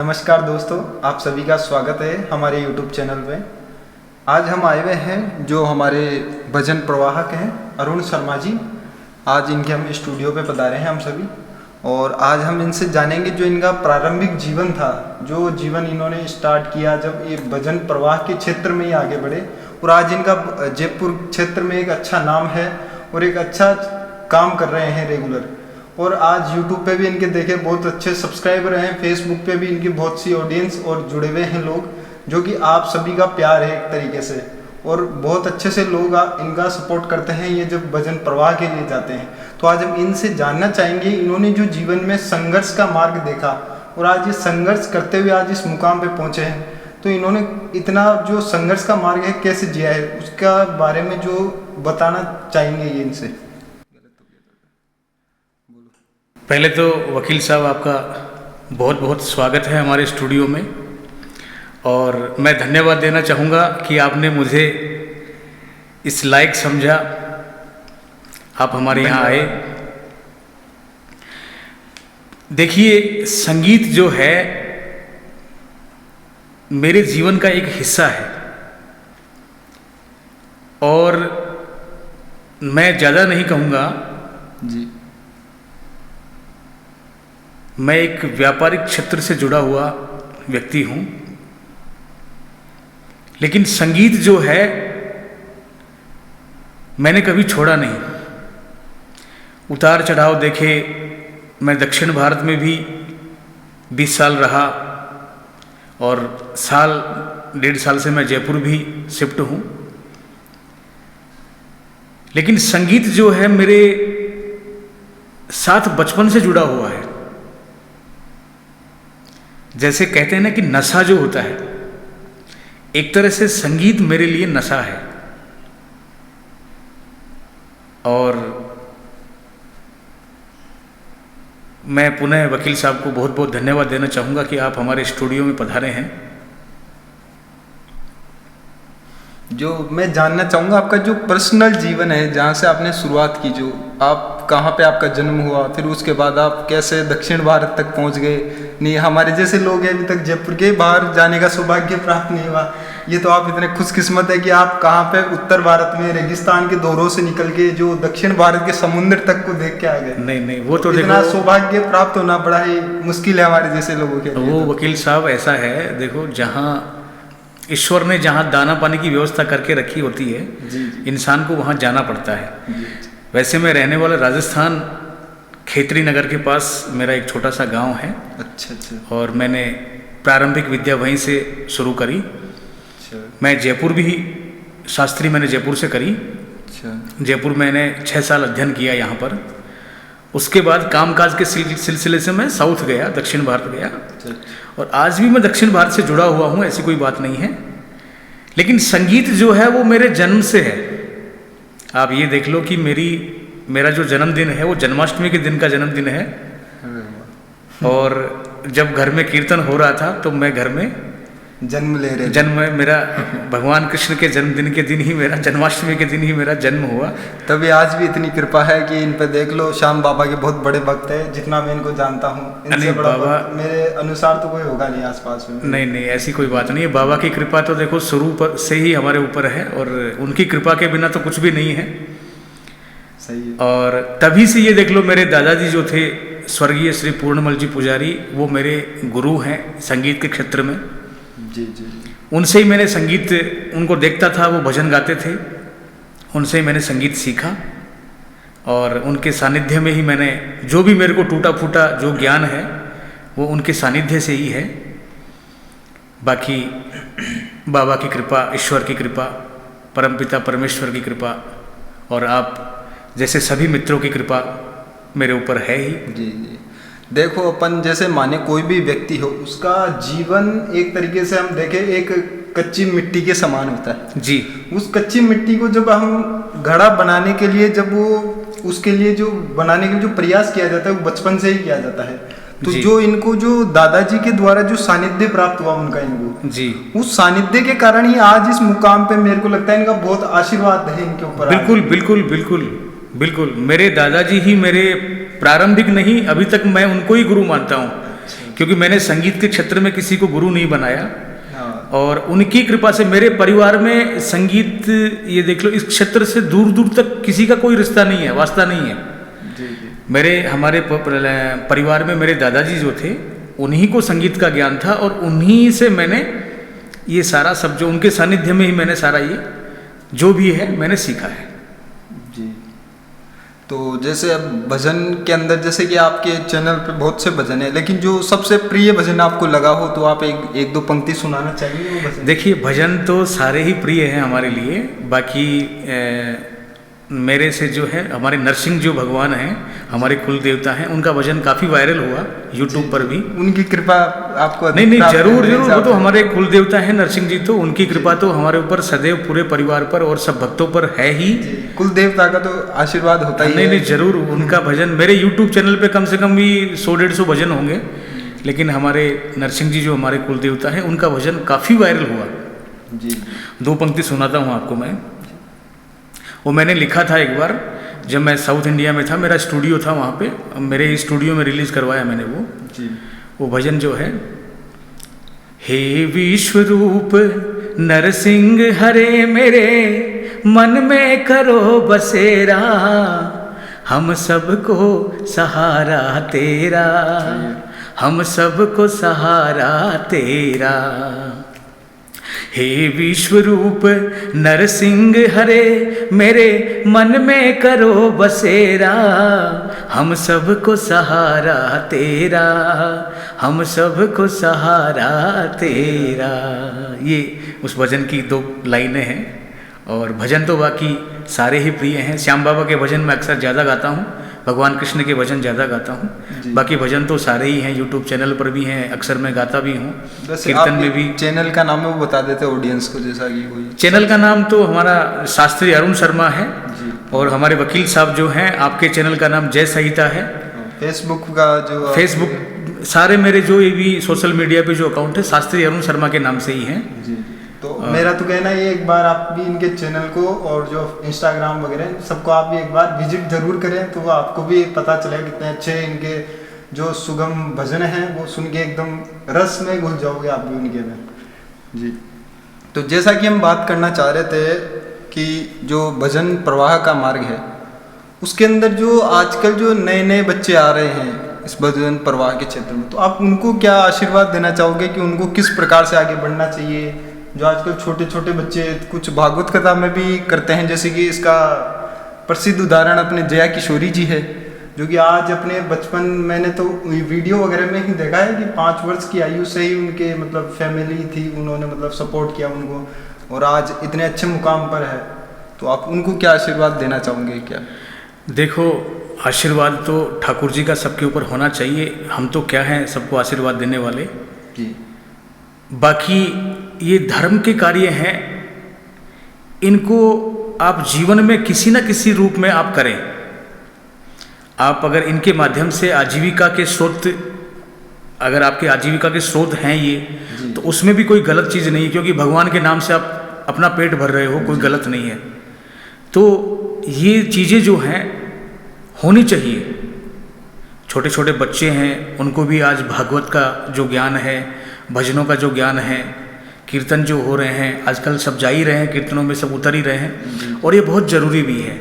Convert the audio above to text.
नमस्कार दोस्तों, आप सभी का स्वागत है हमारे YouTube चैनल पे। आज हम आए हुए हैं जो हमारे भजन प्रवाहक हैं अरुण शर्मा जी। आज इनके हम स्टूडियो पे पधारे हैं हम सभी, और आज हम इनसे जानेंगे जो इनका प्रारंभिक जीवन था, जो जीवन इन्होंने स्टार्ट किया जब ये भजन प्रवाह के क्षेत्र में ही आगे बढ़े, और आज इनका जयपुर क्षेत्र में एक अच्छा नाम है और एक अच्छा काम कर रहे हैं रेगुलर। और आज YouTube पे भी इनके देखे बहुत अच्छे सब्सक्राइबर हैं, फेसबुक पे भी इनकी बहुत सी ऑडियंस और जुड़े हुए हैं लोग, जो कि आप सभी का प्यार है एक तरीके से, और बहुत अच्छे से लोग इनका सपोर्ट करते हैं ये जब भजन प्रवाह के लिए जाते हैं। तो आज हम इनसे जानना चाहेंगे इन्होंने जो जीवन में संघर्ष का मार्ग देखा और आज ये संघर्ष करते हुए आज इस मुकाम पे पहुँचे हैं, तो इन्होंने इतना जो संघर्ष का मार्ग है कैसे जिया है उसका बारे में जो बताना चाहेंगे ये इनसे। पहले तो वकील साहब आपका बहुत बहुत स्वागत है हमारे स्टूडियो में, और मैं धन्यवाद देना चाहूँगा कि आपने मुझे इस लायक समझा, आप हमारे यहाँ आए। देखिए, संगीत जो है मेरे जीवन का एक हिस्सा है, और मैं ज़्यादा नहीं कहूँगा जी। मैं एक व्यापारिक क्षेत्र से जुड़ा हुआ व्यक्ति हूँ, लेकिन संगीत जो है मैंने कभी छोड़ा नहीं। उतार चढ़ाव देखे, मैं दक्षिण भारत में भी 20 साल रहा, और साल 1.5 साल से मैं जयपुर भी शिफ्ट हूँ। लेकिन संगीत जो है मेरे साथ बचपन से जुड़ा हुआ है। जैसे कहते हैं ना कि नशा जो होता है, एक तरह से संगीत मेरे लिए नशा है। और मैं पुनः वकील साहब को बहुत बहुत धन्यवाद देना चाहूँगा कि आप हमारे स्टूडियो में पधारे हैं। जो मैं जानना चाहूँगा आपका जो पर्सनल जीवन है, जहाँ से आपने शुरुआत की, जो आप कहाँ पे आपका जन्म हुआ, फिर उसके बाद आप कैसे दक्षिण भारत तक पहुँच गए। नहीं, हमारे जैसे लोग हैं अभी तक जयपुर के बाहर जाने का सौभाग्य प्राप्त नहीं हुआ। ये तो आप इतने खुशकिस्मत है कि आप कहाँ पे उत्तर भारत में रेगिस्तान के दौरों से निकल के जो दक्षिण भारत के समुद्र तक को देख के आ गए। नहीं, वो तो इतना सौभाग्य प्राप्त होना बड़ा ही मुश्किल है हमारे जैसे लोगों के लिए। वो वकील साहब ऐसा है, देखो, जहाँ ईश्वर ने जहाँ दाना पानी की व्यवस्था करके रखी होती है, इंसान को वहाँ जाना पड़ता है। वैसे मैं रहने वाला राजस्थान खेतरी नगर के पास मेरा एक छोटा सा गांव है। अच्छा। और मैंने प्रारंभिक विद्या वहीं से शुरू करी। अच्छा। मैं जयपुर भी शास्त्री मैंने जयपुर से करी। अच्छा। जयपुर मैंने 6 साल अध्ययन किया यहाँ पर। उसके बाद कामकाज के सिलसिले से मैं साउथ गया, दक्षिण भारत गया। अच्छा। और आज भी मैं दक्षिण भारत से जुड़ा हुआ हूँ, ऐसी कोई बात नहीं है। लेकिन संगीत जो है वो मेरे जन्म से है। आप ये देख लो कि मेरा जो जन्मदिन है वो जन्माष्टमी के दिन का जन्मदिन है। और जब घर में कीर्तन हो रहा था तो मैं घर में जन्म मेरा भगवान कृष्ण के जन्मदिन के दिन ही, मेरा जन्माष्टमी के दिन ही मेरा जन्म हुआ। तभी आज भी इतनी कृपा है कि इन पे देख लो, श्याम बाबा के बहुत बड़े भक्त है, जितना मैं इनको जानता हूँ। इनसे बड़ा भक्त मेरे अनुसार तो कोई होगा नहीं आसपास में। नहीं, ऐसी कोई बात नहीं है। बाबा की कृपा तो देखो शुरू से ही हमारे ऊपर है, और उनकी कृपा के बिना तो कुछ भी नहीं है। सही है। और तभी से ये देख लो, मेरे दादाजी जो थे स्वर्गीय श्री पूर्णमल जी पुजारी, वो मेरे गुरु हैं संगीत के क्षेत्र में। जी। उनसे ही मैंने संगीत, उनको देखता था, वो भजन गाते थे, उनसे ही मैंने संगीत सीखा। और उनके सानिध्य में ही मैंने जो भी मेरे को टूटा फूटा जो ज्ञान है वो उनके सानिध्य से ही है। बाकी बाबा की कृपा, ईश्वर की कृपा, परमपिता परमेश्वर की कृपा, और आप जैसे सभी मित्रों की कृपा मेरे ऊपर है ही। जी। देखो, अपन जैसे माने कोई भी व्यक्ति हो, उसका जीवन एक तरीके से हम देखें एक कच्ची मिट्टी के समान होता है। जी। उस कच्ची मिट्टी को जब हम घड़ा बनाने के लिए, जब वो उसके लिए जो बनाने के लिए जो प्रयास किया जाता है वो बचपन से ही किया जाता है। तो जो इनको जो दादाजी के द्वारा जो सानिध्य प्राप्त हुआ उनका, इनको जी, उस सानिध्य के कारण ही आज इस मुकाम पे मेरे को लगता है इनका बहुत आशीर्वाद है इनके ऊपर। बिल्कुल मेरे दादाजी ही मेरे प्रारंभिक नहीं, अभी तक मैं उनको ही गुरु मानता हूँ, क्योंकि मैंने संगीत के क्षेत्र में किसी को गुरु नहीं बनाया, हाँ और उनकी कृपा से मेरे परिवार में संगीत, ये देख लो, इस क्षेत्र से दूर दूर तक किसी का कोई रिश्ता नहीं है, वास्ता नहीं है। जी जी हमारे परिवार में मेरे दादाजी जो थे, उन्हीं को संगीत का ज्ञान था, और उन्हीं से मैंने ये सारा सब, जो उनके सानिध्य में ही मैंने सारा ये जो भी है मैंने सीखा है। जी। तो जैसे अब भजन के अंदर, जैसे कि आपके चैनल पे बहुत से भजन है, लेकिन जो सबसे प्रिय भजन आपको लगा हो तो आप एक दो पंक्ति सुनाना चाहिए वो भजन। देखिए, भजन तो सारे ही प्रिय हैं हमारे लिए। बाकी मेरे से जो है हमारे नरसिंह जो भगवान हैं, हमारे कुल देवता हैं, उनका भजन काफ़ी वायरल हुआ यूट्यूब पर भी। उनकी कृपा आपको नहीं जरूर जरूर, वो तो हमारे कुल देवता हैं नरसिंह जी, तो उनकी कृपा तो हमारे ऊपर सदैव पूरे परिवार पर और सब भक्तों पर है ही। कुल देवता का तो आशीर्वाद होता ही है। नहीं जरूर, उनका भजन मेरे यूट्यूब चैनल पे कम से कम भी 100-150 भजन होंगे, लेकिन हमारे नरसिंह जी जो हमारे कुल देवता हैं, उनका भजन काफ़ी वायरल हुआ। जी। 2 पंक्ति सुनाता हूँ आपको मैं। वो मैंने लिखा था एक बार, जब मैं साउथ इंडिया में था, मेरा स्टूडियो था वहाँ पे, मेरे स्टूडियो में रिलीज़ करवाया मैंने वो। जी। वो भजन जो है, हे विश्वरूप नरसिंह हरे मेरे, मन में करो बसेरा, हम सबको सहारा तेरा, हम सबको सहारा तेरा। हे विश्वरूप नरसिंह हरे मेरे, मन में करो बसेरा, हम सबको सहारा तेरा, हम सबको सहारा तेरा। ये उस भजन की 2 लाइनें हैं। और भजन तो बाकी सारे ही प्रिय हैं। श्याम बाबा के भजन मैं अक्सर ज़्यादा गाता हूँ, भगवान कृष्ण के भजन ज़्यादा गाता हूँ। बाकी भजन तो सारे ही हैं, यूट्यूब चैनल पर भी हैं, अक्सर मैं गाता भी हूँ, कीर्तन में भी। चैनल का नाम है वो बता देते ऑडियंस को, जैसा कि कोई। चैनल का नाम तो हमारा शास्त्री अरुण शर्मा है, और हमारे वकील साहब जो हैं, आपके चैनल का नाम जय संहिता है। फेसबुक का जो, फेसबुक सारे मेरे जो ये भी सोशल मीडिया पे जो अकाउंट है, शास्त्री अरुण शर्मा के नाम से ही हैं। जी। तो मेरा तो कहना है एक बार आप भी इनके चैनल को और जो इंस्टाग्राम वगैरह सबको आप भी एक बार विजिट जरूर करें, तो आपको भी पता चलेगा कितने अच्छे इनके जो सुगम भजन हैं, वो सुन के एकदम रस में घुस जाओगे आप भी उनके में। जी। तो जैसा कि हम बात करना चाह रहे थे कि जो भजन प्रवाह का मार्ग है, उसके अंदर जो आजकल जो नए नए बच्चे आ रहे हैं इस भजन प्रवाह के क्षेत्र में, तो आप उनको क्या आशीर्वाद देना चाहोगे कि उनको किस प्रकार से आगे बढ़ना चाहिए? जो आजकल छोटे छोटे बच्चे कुछ भागवत कथा में भी करते हैं, जैसे कि इसका प्रसिद्ध उदाहरण अपने जया किशोरी जी है, जो कि आज अपने बचपन, मैंने तो वीडियो वगैरह में ही देखा है कि 5 वर्ष की आयु से ही उनके मतलब फैमिली थी, उन्होंने मतलब सपोर्ट किया उनको, और आज इतने अच्छे मुकाम पर है। तो आप उनको क्या आशीर्वाद देना चाहोगे? क्या देखो, आशीर्वाद तो ठाकुर जी का सबके ऊपर होना चाहिए, हम तो क्या हैं सबको आशीर्वाद देने वाले जी। बाकी ये धर्म के कार्य हैं, इनको आप जीवन में किसी न किसी रूप में आप करें। आप अगर इनके माध्यम से आजीविका के स्रोत, अगर आपके आजीविका के स्रोत हैं ये, तो उसमें भी कोई गलत चीज़ नहीं है, क्योंकि भगवान के नाम से आप अपना पेट भर रहे हो, कोई गलत नहीं है। तो ये चीज़ें जो हैं होनी चाहिए। छोटे छोटे बच्चे हैं, उनको भी आज भागवत का जो ज्ञान है, भजनों का जो ज्ञान है, कीर्तन जो हो रहे हैं आजकल, सब जा ही रहे हैं कीर्तनों में, सब उतर ही रहे हैं, और ये बहुत ज़रूरी भी है।